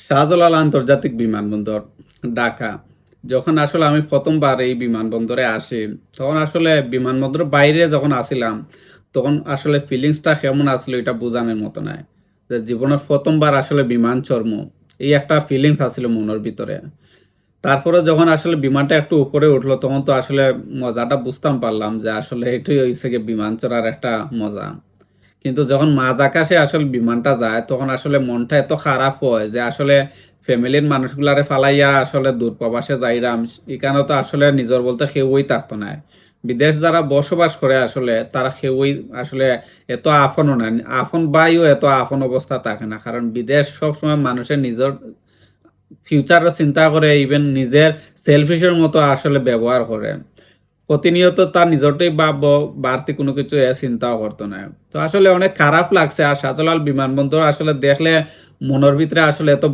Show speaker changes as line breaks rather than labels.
শাহজালাল আন্তর্জাতিক বিমানবন্দর, ঢাকা। যখন আসলে আমি প্রথমবার এই বিমানবন্দরে আসি, তখন আসলে বিমানবন্দরের বাইরে যখন আসিলাম, তখন আসলে ফিলিংসটা কেমন আসলো এটা বোঝানোর মতো নাই। যে জীবনের প্রথমবার আসলে বিমান চড়মু, এই একটা ফিলিংস আছিল মনের ভিতরে। তারপরে যখন আসলে বিমানটা একটু উপরে উঠলো, তখন তো আসলে মজাটা বুঝতাম পারলাম যে আসলে এটাই হইছে গিয়ে বিমান চড়ার একটা মজা। কিন্তু যখন মাঝ আকাশে আসলে বিমানটা যায়, তখন আসলে মনটা এত খারাপ হয় যে আসলে ফ্যামিলির মানুষগুলারে ফালাইয়া আসলে দূর প্রবাসে যাইরাম। এখানে তো আসলে নিজের বলতে কেউই থাকতো না। বিদেশ যারা বসবাস করে আসলে তারা কেউই আসলে এত আপনও না। আপন ভাইও এত আপন অবস্থা থাকে না। কারণ বিদেশ সবসময় মানুষের নিজের ফিউচারও চিন্তা করে, ইভেন নিজের সেলফিশের মতো আসলে ব্যবহার করে। প্রতিনিয়ত তার নিজরটাই ভাববো, বাড়তি কোনো কিছু চিন্তাও করতো না। তো আসলে অনেক খারাপ লাগছে। আর শাহজালাল বিমানবন্দর আসলে দেখলে মনের ভিতরে আসলে এত